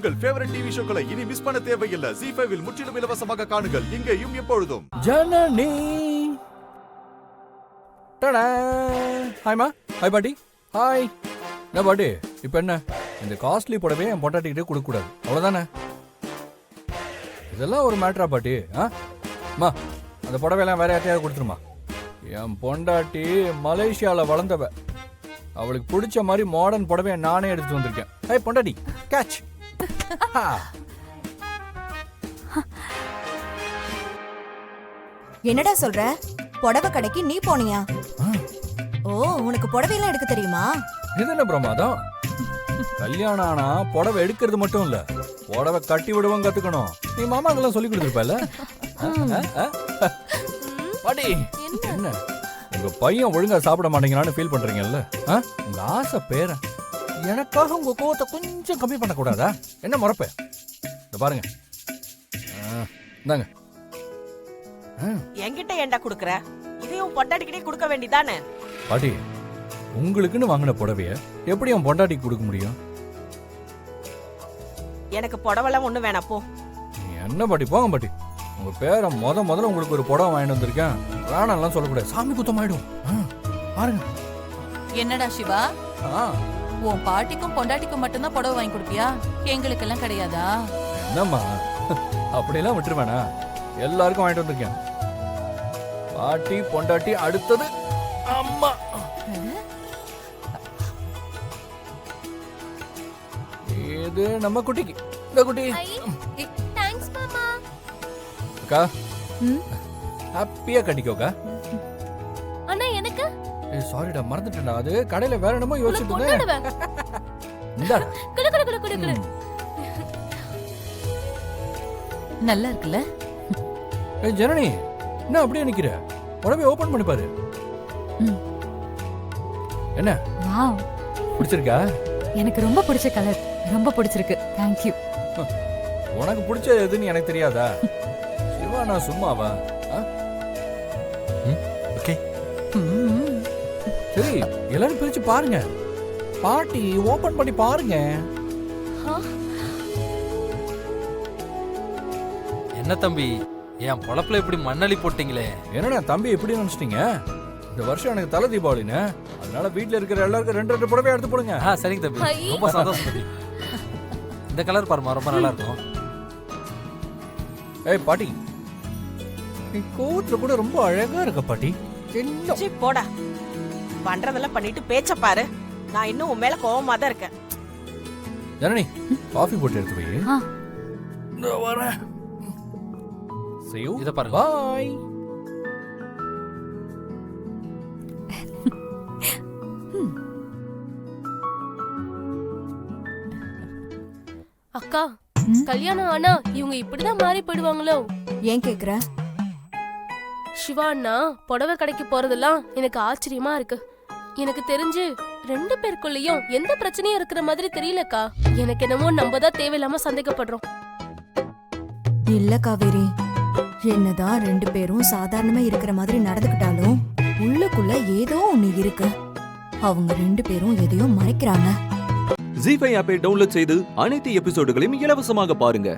உங்கள் favourite TV ஷோக்களை இனி miss பண்ண தேவையில்லை. ZEE5 இல் முற்றிலும் இலவசமாக காணுங்கள், இங்கேயும் எப்பொழுதும். ஜனனி டடா. ஹாய்மா. ஹாய் பாட்டி. ஹாய். என்ன பாட்டி, இப்போ என்ன இந்த காஸ்ட்லி புடவை என் பொண்டாட்டிக்கிட்டே கொடுக்கக்கூடாது, அவ்வளோதானே? இதெல்லாம் ஒரு மேட்ரா பாட்டி? அம்மா, அந்த புடவையெல்லாம் வேற யார்ட்டையாவது கொடுத்துருமா. என் பொண்டாட்டி மலேசியாவில் வளர்ந்தவ, அவளுக்கு பிடிச்ச மாதிரி மாடர்ன் புடவையை நானே எடுத்துட்டு வந்திருக்கேன். ஹாய் பொண்டாட்டி, கேட்ச். என்னடா சொல்ற? புடவை கடைக்கு நீ போனியா? ஓ, உனக்கு புடவையெல்லாம் எடுக்க தெரியுமா? இது என்ன பிரமாதம்? கல்யாணம் ஆனா புடவை எடுக்கிறது மட்டும் இல்ல, புடவை கட்டி விடுவோம் கத்துக்கணும். நீ மாமாக்கெல்லாம் சொல்லி கொடுத்துருப்பல. பாட்டி, என்ன உங்க பையன் ஒழுங்கா சாப்பிட மாட்டேங்கிறான்னு ஃபீல் பண்றீங்கல்ல? உங்க ஆசை பேரன், எனக்காக உங்க கோவத்தை கொஞ்சம் கம்மி பண்ண கூடாதா? என்ன முறப்ப? இந்த பாருங்க, இந்தாங்க. என்கிட்ட ஏன்டா குடுக்குற? இதையும் பொண்டாட்டிக்கிட்டே கொடுக்க வேண்டியதானே? பாட்டி, உங்களுக்குன்னு வாங்கின புடவைய எப்படி என் பொண்டாட்டிக்கு கொடுக்க முடியும்? எனக்கு புடவெல்லாம் ஒண்ணு வேணாம் போ. என்ன பாட்டி, போங்க பாட்டி. உங்க பேரை முதல்ல உங்களுக்கு ஒரு புடவை வாங்கிட்டு வந்திருக்கேன், வேணாம்லாம் சொல்லக்கூடாது, சாமி குத்தமாயிடும். பாருங்க. என்னடா சிவா, உன் பாட்டிக்கும் பொண்டாட்டிக்கும் மட்டும்தான் புடவை வாங்கி கொடுப்பியா? எங்களுக்கு எல்லாம் கிடையாதா? என்னம்மா, அப்படியெல்லாம் விட்டுருவேனா? எல்லாருக்கும் வாங்கிட்டு வந்திருக்கேன். பாட்டி பொண்டாட்டி, அடுத்தது அம்மா. இது நம்ம குட்டிக்கு. இந்த குட்டி தேங்க்ஸ் மாமா. அக்கா, ஹாப்பியா கட்டிக்கோக்கா. அண்ணா எனக்கு? சாரிடா, மறந்துட்டேன்டா, அது கடையில வேற என்னமோ யோசிச்சுட்டு இருந்தேன். இந்தாடா. குடு. நல்லா இருக்குல்ல? ஏய் ஜனனி, என்ன அப்படியே நிக்கிற? புடவை ஓபன் பண்ணி பாரு. என்ன வாவ், பிடிச்சிருக்கா? எனக்கு ரொம்ப பிடிச்ச கலர், ரொம்ப பிடிச்சிருக்கு. Thank you. உனக்கு பிடிச்ச எதுன்னு எனக்கு தெரியாதா? சிவா, நான் சும்மாவா? ஓகே, சரி, எல்லாரும் பிரிச்சு பாருங்க. பாட்டி ஓபன் பண்ணி பாருங்க. என்ன தம்பி, என் பொழப்புல இப்படி மண்ணலி போட்டீங்களே? என்னடா தம்பி எப்படி நினைச்சிட்டீங்க? இந்த வருஷம் எனக்கு தலை தீபாவளின்னு, அதனால வீட்டுல இருக்கிற எல்லாருக்கும் 2 புடவை எடுத்து போடுங்க. சரிங்க தம்பி, ரொம்ப சந்தோஷம் தம்பி. இந்த கலர் பாருமா, ரொம்ப நல்லா இருக்கும். ஏய் பாட்டி, நீ கோவத்துல கூட ரொம்ப அழகா இருக்க பாட்டி. சீ, போடா. பண்றதெல்லாம் பண்ணிட்டு பேச்ச பாரு. நான் இன்னும் உன் மேல கோவமா தான் இருக்கேன். ஜனனி, காஃபி போட்டு எடுத்து போய். இந்த வரேன். See you. இத பாருங்க. Bye. அக்கா, கல்யாணம் ஆனா இவங்க இப்படிதான் மாறி போயிடுவாங்களோ? ஏன் கேக்குற? சிவா அண்ணா புடவை கடைக்கு போறதெல்லாம் எனக்கு ஆச்சரியமா இருக்கு. எனக்கு தெரிஞ்சு 2 பேருக்குள்ளயும் எந்த பிரச்சனையும் இருக்கிற மாதிரி தெரியலக்கா. எனக்கு என்னமோ நம்ம தான் தேவையில்லாம சந்தேகப்படுறோம். இல்ல காவேரி, என்னதான் 2 பேரும் சாதாரணமா இருக்கிற மாதிரி நடந்துக்கிட்டாலும் உள்ளுக்குள்ள ஏதோ ஒண்ணு இருக்கு. அவங்க 2 பேரும் எதையோ மறைக்கிறாங்க. ZEE5 ஆப்பை டவுன்லோட் செய்து அனைத்து எபிசோடுகளையும் இலவசமாக பாருங்க.